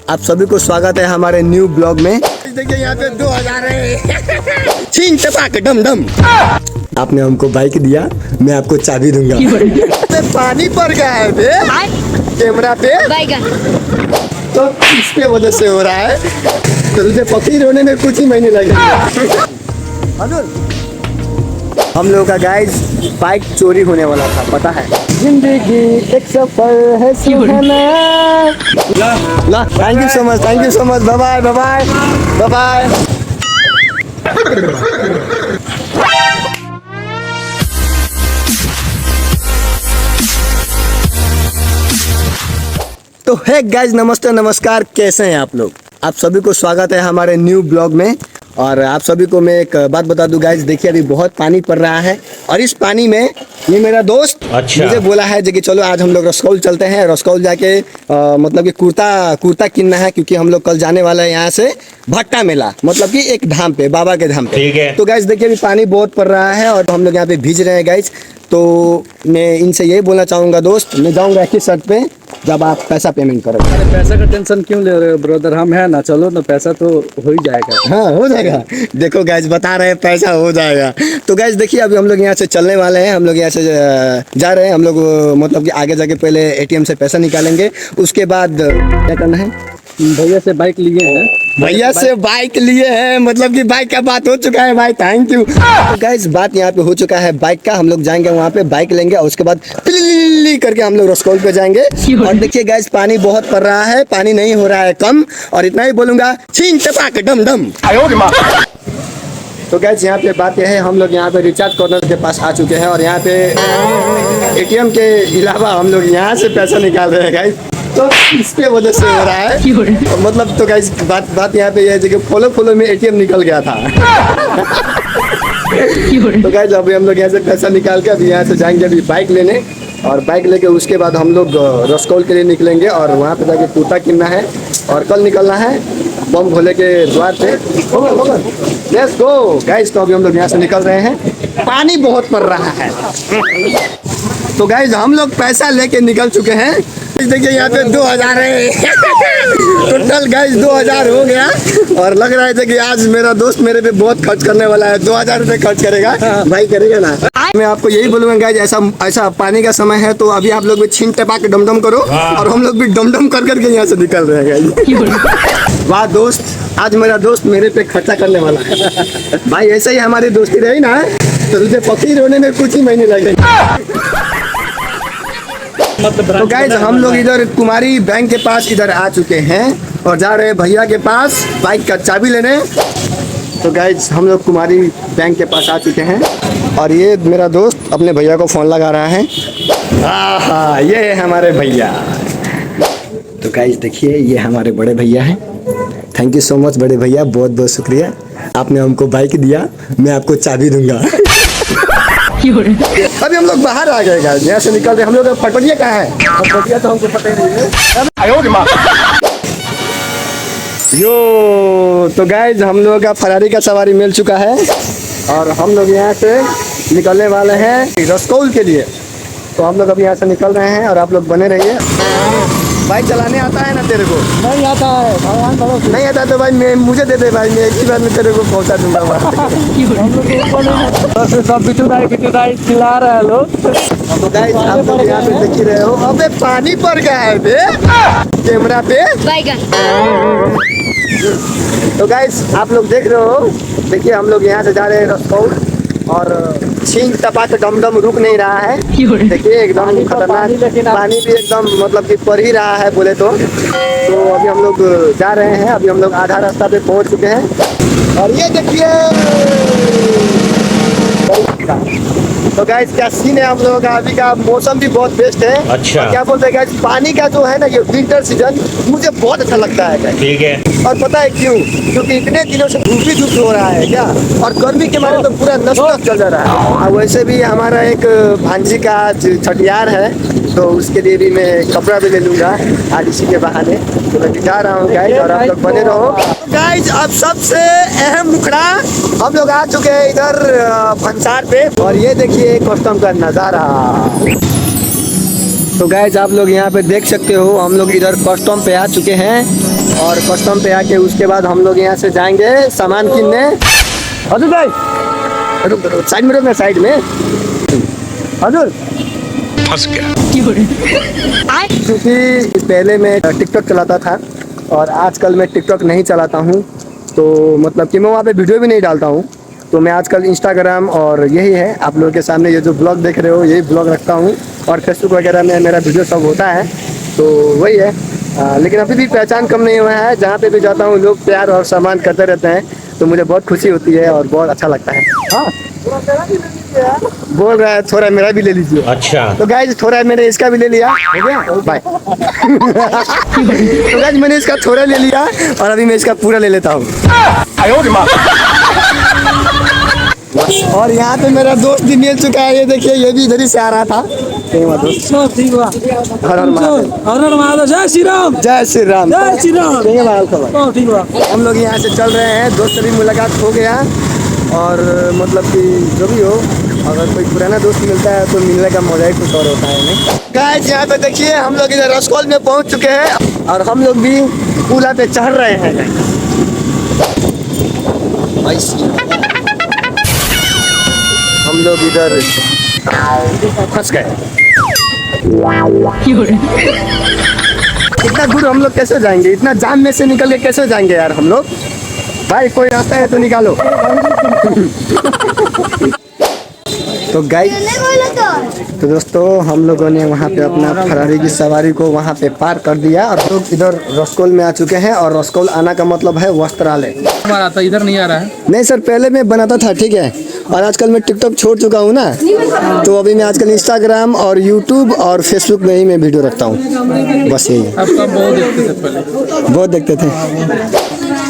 आप सभी को स्वागत है हमारे न्यू ब्लॉग में। देखिए यहाँ पे 2000 है। छीन टपाक डम डम। आपने हमको बाइक दिया, मैं आपको चाबी दूंगा। पानी पड़ गया है बे कैमरा पे, तो इसके वजह से हो रहा है। तो तुझे फकीर होने में कुछ ही महीने लगे। हम लोगों का गाइस बाइक चोरी होने वाला था, पता है। जिंदगी एक सफर है सुहाना। ला thank you so much, thank you so much. Bye bye bye bye bye. तो है गाइस, नमस्ते नमस्कार, कैसे हैं आप लोग। आप सभी को स्वागत है हमारे न्यू ब्लॉग में। और आप सभी को मैं एक बात बता दूं गाइस, देखिए अभी बहुत पानी पड़ रहा है और इस पानी में ये मेरा दोस्त मुझे बोला है कि चलो आज हम लोग रसकौल चलते हैं। रसकौल जाके मतलब कि कुर्ता किनना है, क्योंकि हम लोग कल जाने वाला है यहाँ से भट्टा मेला, मतलब कि एक धाम पे, बाबा के धाम पे। ठीक है। तो गाइस देखिए अभी पानी बहुत पड़ रहा है और हम लोग यहाँ पे भीज रहे हैं गाइस। तो मैं इनसे यही बोलना चाहूँगा दोस्त, मैं जाऊँगा एक ही शर्त पे, जब आप पैसा पेमेंट करोगे। अरे पैसा का टेंशन क्यों ले रहे हो ब्रदर, हम है ना, चलो ना, पैसा तो हो ही जाएगा। हाँ हो जाएगा। देखो गाइस बता रहे हैं पैसा हो जाएगा। तो गाइस देखिए अभी हम लोग यहाँ से चलने वाले हैं, हम लोग यहाँ से जा रहे हैं। हम लोग मतलब कि आगे जाके पहले एटीएम से पैसा निकालेंगे, उसके बाद क्या करना है। भैया से बाइक लिए हैं, भैया से बाइक लिए हैं, मतलब कि बाइक का बात हो चुका है भाई, थैंक यू। तो गाइस बात यहाँ पे हो चुका है बाइक का। हम लोग जाएंगे वहाँ पे, बाइक लेंगे और उसके बाद पिली करके हम लोग रसकौल पे जाएंगे। और देखिए गाइस पानी बहुत पड़ रहा है, पानी नहीं हो रहा है कम। और इतना ही बोलूंगा, छीन टपाक डम डम। तो गाइस यहाँ पे बात यह है, हम लोग यहाँ पे रिचार्ज कॉर्नर के पास आ चुके हैं और यहाँ पे एटीएम के अलावा हम लोग यहाँ से पैसा निकाल रहे हैं गाइस। तो इसके वजह से हो रहा है मतलब। तो गाइस बात यहाँ पे यह है कि फॉलो में एटीएम निकल गया था। तो गाइस अभी हम लोग यहाँ से पैसा निकाल के अभी यहाँ से जाएंगे अभी बाइक लेने, और बाइक लेके उसके बाद हम लोग रसकौल के लिए निकलेंगे और वहाँ पे जाके कुर्ता किनना है और कल निकलना है बम भोले के द्वार पे। Let's go guys. तो अभी हम लोग यहाँ से निकल रहे हैं, पानी बहुत पड़ रहा है। तो गाइस हम लोग पैसा लेके निकल चुके हैं। देखिए यहाँ पे 2000 है। टोटल गाइस 2000 हो गया और लग रहा है कि आज मेरा दोस्त मेरे पे बहुत खर्च करने वाला है। 2000 रुपये खर्च करेगा भाई, करेगा ना। मैं आपको यही बोलूंगा गाइस, ऐसा पानी का समय है तो अभी आप लोग भी छीन टपा के डमडम करो और हम लोग भी डमडम कर करके यहाँ से निकल रहे हैं गाइस। वाह दोस्त, आज मेरा दोस्त मेरे पे खर्चा करने वाला है भाई। ऐसे ही हमारी दोस्ती रही ना तो तुझे फकीर होने में कुछ ही महीने लगेंगे। तो गाइस हम लोग इधर कुमारी बैंक के पास इधर आ चुके हैं और जा रहे हैं भैया के पास बाइक का चाबी लेने। तो गाइस हम लोग कुमारी बैंक के पास आ चुके हैं और ये मेरा दोस्त अपने भैया को फ़ोन लगा रहा है। हाँ ये है हमारे भैया। तो गाइस देखिए ये हमारे बड़े भैया हैं। थैंक यू सो मच बड़े भैया, बहुत बहुत शुक्रिया। आपने हमको बाइक दिया, मैं आपको चाबी दूंगा। अभी हम लोग बाहर आ गए गाइस, यहाँ से निकल रहे। हम लोग फटफटिया कहाँ है? फटफटिया तो हमको पता ही नहीं है। यो तो गाइस हम लोगों का फरारी का सवारी मिल चुका है और हम लोग यहाँ से निकलने वाले हैं रसकौल के लिए। तो हम लोग अभी यहाँ से निकल रहे हैं और आप लोग बने रहिए। बाइक चलाने आता है ना तेरे को? नहीं आता है भगवान भरोसे। नहीं आता तो भाई मुझे दे दे भाई, मैं एक ही बार में तेरे को पहुँचा दूंगा। सब बिटू दाई चिल्ला रहे हैं लोग। तो गाइस आप लोग यहाँ पे देख ही रहे हो, अबे पानी पड़ गया है बे कैमरा पे। तो गाइस आप लोग देख रहे हो, देखिए हम लोग यहाँ से जा रहे हैं रसकौल और छीन टपा के डमडम रुक नहीं रहा है। देखिए एकदम खतरनाक पानी भी एकदम मतलब कि पड़ ही रहा है बोले तो अभी हम लोग जा रहे हैं। अभी हम लोग आधा रास्ता पे पहुंच चुके हैं और ये देखिए तो गाइस क्या सीन है हम लोगों का। अभी का मौसम भी बहुत बेस्ट है। अच्छा क्या बोलते हैं गाइस, पानी का जो है ना ये विंटर सीजन मुझे बहुत अच्छा लगता है। ठीक है। और पता है क्यों? क्योंकि इतने दिनों से धूप ही धूप हो रहा है क्या, और गर्मी के मारे तो पूरा नस चल रहा है। और वैसे भी हमारा एक भांजी का छठियार है तो उसके लिए भी मैं कपड़ा भी ले लूंगा आज इसी के बहाने। तो मैं दिखा रहा हूँ गाइस और आप लोग बने रहो। गाइस अब सबसे अहम मुखड़ा हम लोग आ चुके हैं इधर भंसार पे और ये देखिए कस्टम का नज़ारा। तो गाइस आप लोग यहाँ पे देख सकते हो हम लोग इधर कस्टम पे आ चुके हैं और कस्टम पे आके उसके बाद हम लोग यहाँ से जाएंगे सामान किनने। हजूर भाई साइड में रुकना, साइड में। हजूर फंस गया। क्योंकि पहले मैं टिकटॉक चलाता था और आजकल मैं टिकटॉक नहीं चलाता हूँ, तो मतलब कि मैं वहाँ पे वीडियो भी नहीं डालता हूँ। तो मैं आजकल इंस्टाग्राम और यही है, आप लोगों के सामने ये जो ब्लॉग देख रहे हो यही ब्लॉग रखता हूँ, और फेसबुक वगैरह में मेरा वीडियो सब होता है, तो वही है। लेकिन अभी भी पहचान कम नहीं हुआ है, जहाँ पे भी जाता हूँ लोग प्यार और सम्मान करते रहते हैं, तो मुझे बहुत खुशी होती है और बहुत अच्छा लगता है। हाँ बोल रहा है थोड़ा मेरा भी ले लीजिए। अच्छा तो गाइज थोड़ा मैंने इसका भी ले लिया, हो गया बाय। तो गाइज मैंने इसका थोड़ा ले लिया और अभी मैं इसका पूरा ले लेता हूँ। और यहाँ पे मेरा दोस्त भी मिल चुका है, ये देखिए ये भी इधर ही से आ रहा था। दोस्त ठीक हुआ। हर हर महादेव। हर हर महादेव, जय श्री राम। जय श्री राम। जय श्री राम। ठीक हुआ। हम लोग यहाँ से चल रहे हैं, दोस्त से भी मुलाकात हो गया, और मतलब कि जो भी हो, अगर कोई पुराना दोस्त मिलता है तो मिलने का मजा ही कुछ और होता है नहीं। गाइस यहाँ पे देखिए हम लोग इधर रसकौल में पहुँच चुके हैं और हम लोग भी पुला पे चढ़ रहे हैं। हम लोग इधर फंस गए। इतना दूर हम लोग कैसे जाएंगे, इतना जाम में से निकल के कैसे जाएंगे यार हम लोग। भाई कोई रास्ता है तो निकालो। तो गाइस तो दोस्तों हम लोगों ने वहाँ पे अपना फरारी की सवारी को वहाँ पे पार कर दिया और लोग इधर रसकौल में आ चुके हैं। और रसकौल आना का मतलब है वस्त्रालय। हमारा तो इधर नहीं आ रहा है। नहीं सर, पहले मैं बनाता था, ठीक है, और आजकल मैं टिकटॉक छोड़ चुका हूँ ना, तो अभी मैं आजकल इंस्टाग्राम और यूट्यूब और फेसबुक में ही मैं वीडियो रखता हूँ, बस यही है। आपका बहुत देखते थे पहले। बहुत देखते थे।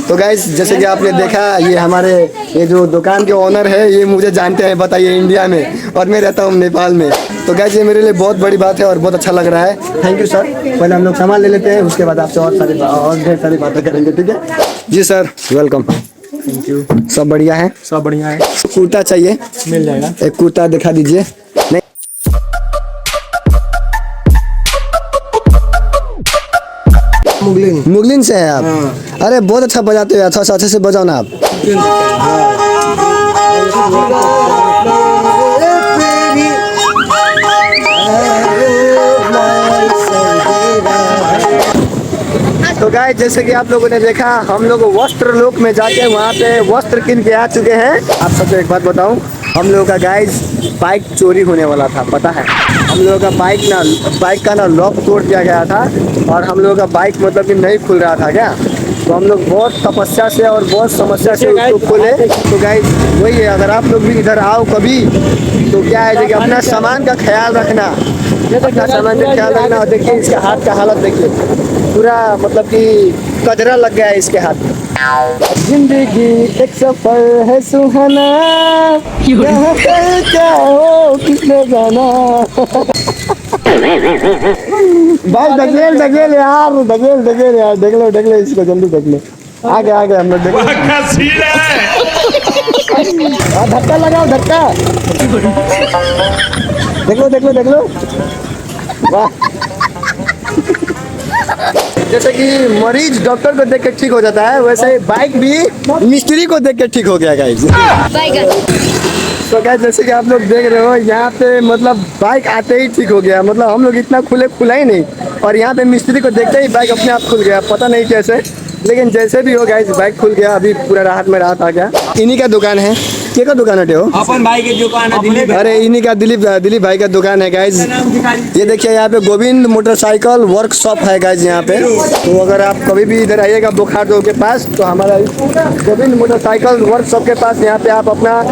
तो गाइस जैसे कि आपने देखा, ये हमारे ये जो दुकान के ओनर है ये मुझे जानते हैं, बताइए, इंडिया में, और मैं रहता हूँ नेपाल में। तो गाइस ये मेरे लिए बहुत बड़ी बात है और बहुत अच्छा लग रहा है। Thank you sir. पहले हम लोग सामान ले लेते हैं, उसके बाद आपसे और ढेर सारी बातें करेंगे, ठीक है जी सर, वेलकम। Thank you. सब बढ़िया है? सब बढ़िया है। कुर्ता चाहिए? मिल जाएगा। एक कुर्ता दिखा दीजिए। नहीं मुगलिन से हैं आप? अरे बहुत अच्छा बजाते हो, थोड़ा सा अच्छे से बजाओ ना आप। तो गाइस जैसे कि आप लोगों ने देखा, हम लोग वस्त्र लोक में जाके वहाँ पे वस्त्र किन के आ चुके हैं। आप सबको एक बात बताऊं, हम लोगों का गाइस बाइक चोरी होने वाला था, पता है। हम लोगों का बाइक का ना लॉक तोड़ दिया गया था और हम लोगों का बाइक मतलब कि नहीं खुल रहा था क्या, तो हम लोग बहुत तपस्या से और बहुत समस्या से उसको खोले। तो गाइस वही है, अगर आप लोग भी इधर आओ कभी तो क्या है कि अपना सामान का ख्याल रखना, अपना सामान का ख्याल रखना। और देखिए इसके हाथ का हालत देखिए, पूरा मतलब कि कजरा लग गया है इसके हाथ में। जिंदगी एक सफर है सुहाना, यहाँ पर क्या हो किसने जाना। भाई ढकेल यार, ढकेल यार, देख लो इसको, जल्दी देख लो। आगे हम लोग देख लो। धक्का लगाओ, धक्का। देख लो। वाह। जैसे कि मरीज डॉक्टर को देख के ठीक हो जाता है, वैसे ही बाइक भी मिस्त्री को देख के ठीक हो गया गाइस। तो गाइस जैसे कि आप लोग देख रहे हो, यहाँ पे मतलब बाइक आते ही ठीक हो गया। मतलब हम लोग इतना खुला ही नहीं, और यहाँ पे मिस्त्री को देखते ही बाइक अपने आप खुल गया, पता नहीं कैसे, लेकिन जैसे भी हो गाइस बाइक खुल गया। अभी पूरा राहत में राहत आ गया। इन्हीं का दुकान है, क्या का दुकान है? अपन भाई की दुकान है दिलीप। अरे इन्हीं का दिलीप भाई का दुकान है गाइज। ये देखिए यहाँ पे गोविंद मोटरसाइकिल वर्कशॉप है गाइज यहाँ पे। तो अगर आप कभी भी इधर आइएगा बोखारो के पास, तो हमारा गोविंद मोटरसाइकिल वर्कशॉप के पास यहाँ पे आप अपना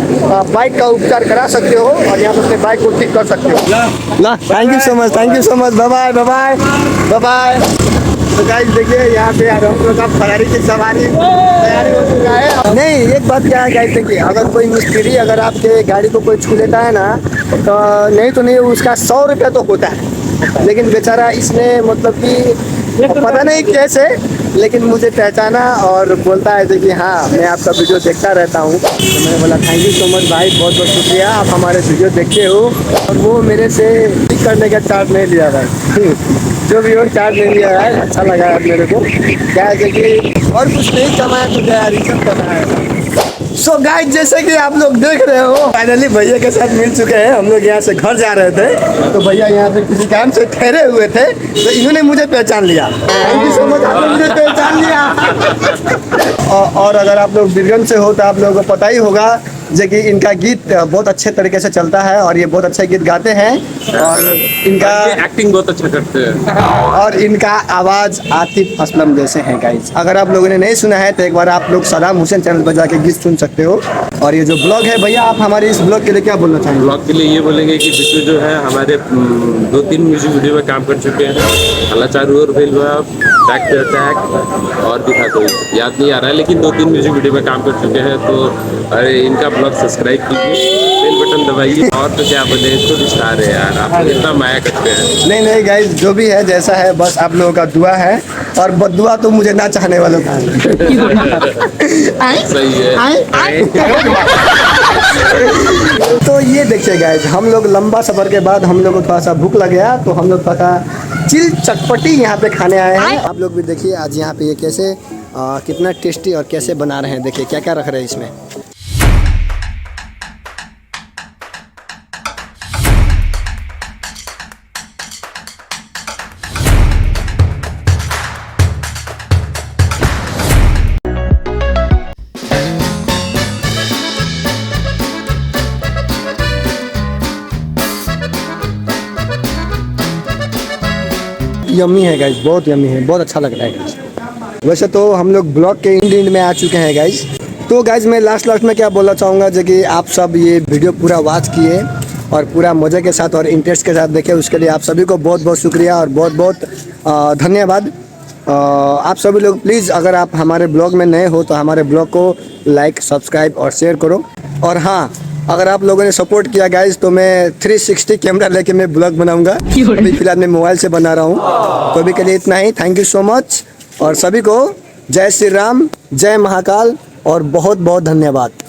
बाइक का उपचार करा सकते हो और यहाँ पे अपने बाइक को ठीक कर सकते हो ना। Thank you so much, bye bye. तो गाइस देखिए यहाँ पे हम लोग का फरारी की सवारी तैयारी हो चुका है। नहीं एक बात क्या है गाइस, देखिए अगर कोई मिस्त्री अगर आपके गाड़ी को कोई छू लेता है ना, तो नहीं उसका 100 रुपया तो होता है, लेकिन बेचारा इसने मतलब कि पता नहीं कैसे, लेकिन मुझे पहचाना और बोलता है कि हाँ मैं आपका वीडियो देखता रहता हूँ। तो मैंने बोला थैंक यू सो मच भाई, बहुत बहुत शुक्रिया, आप हमारे वीडियो देखते हो। और वो मेरे से ठीक करने का चार्ज नहीं लिया भाई। जो भी हो चार्ज ले लिया है, अच्छा लगा है मेरे को। क्या है कि और कुछ नहीं कमाया तो क्या यार, सब करना है। सो गाइस, जैसे कि आप लोग देख रहे हो, फाइनली भैया के साथ मिल चुके हैं। हम लोग यहाँ से घर जा रहे थे तो भैया यहाँ पे किसी काम से ठहरे हुए थे तो इन्होंने मुझे पहचान लिया। थैंक यू सो मच, आपने मुझे पहचान लिया। और अगर आप लोग बिरगन से हो तो आप लोगों को पता ही होगा जो कि इनका गीत बहुत अच्छे तरीके से चलता है और ये बहुत अच्छे गीत गाते हैं और इनका एक्टिंग बहुत अच्छा करते हैं और इनका आवाज आतिफ असलम जैसे हैं गाइस। अगर आप लोगों ने नहीं सुना है तो एक बार आप लोग सदाम हुसैन चैनल पर जाके गीत सुन सकते हो। और ये जो ब्लॉग है भैया, आप हमारे इस ब्लॉग के लिए क्या बोलना चाहेंगे? ब्लॉग के लिए ये बोलेंगे कि बिट्टू जो है हमारे 2-3 म्यूजिक वीडियो में काम कर चुके हैं। अल्लाह चारू और फेल हुआ, बैक टू अटैक और भी था कोई याद नहीं आ रहा है, लेकिन 2-3 म्यूजिक वीडियो में काम कर चुके हैं। तो अरे इनका ब्लॉग सब्सक्राइब कीजिए, बेल बटन दबाइए। और तो क्या बोले, इसको भी स्टार है यार, आप इतना माया करते हैं। नहीं गाइस, जो भी है जैसा है बस आप लोगों का दुआ है और बदुआ तो मुझे ना चाहने वालों का है। सही है। तो ये देखिए गाइस, हम लोग लंबा सफर के बाद हम लोग को थोड़ा सा भूख लग गया तो हम लोग थोड़ा सा चिल चटपटी यहाँ पे खाने आए हैं। आप लोग भी देखिए आज यहाँ पे ये कैसे कितना टेस्टी और कैसे बना रहे हैं। देखिए क्या क्या रख रहे हैं इसमें। यम्मी है गाइस, बहुत यम्मी है, बहुत अच्छा लग रहा है गाइस। वैसे तो हम लोग ब्लॉग के एंड में आ चुके हैं गाइस। तो गाइस मैं लास्ट में क्या बोलना चाहूँगा जो कि आप सब ये वीडियो पूरा वॉच किए और पूरा मज़े के साथ और इंटरेस्ट के साथ देखे, उसके लिए आप सभी को बहुत बहुत शुक्रिया और बहुत बहुत धन्यवाद। आप सभी लोग प्लीज़ अगर आप हमारे ब्लॉग में नए हो तो हमारे ब्लॉग को लाइक, सब्सक्राइब और शेयर करो। और हाँ, अगर आप लोगों ने सपोर्ट किया गाइस तो मैं 360 कैमरा लेके मैं ब्लॉग बनाऊंगा। अभी फिलहाल मैं मोबाइल से बना रहा हूँ। तो अभी के लिए इतना ही। थैंक यू सो मच और सभी को जय श्री राम, जय महाकाल और बहुत बहुत धन्यवाद।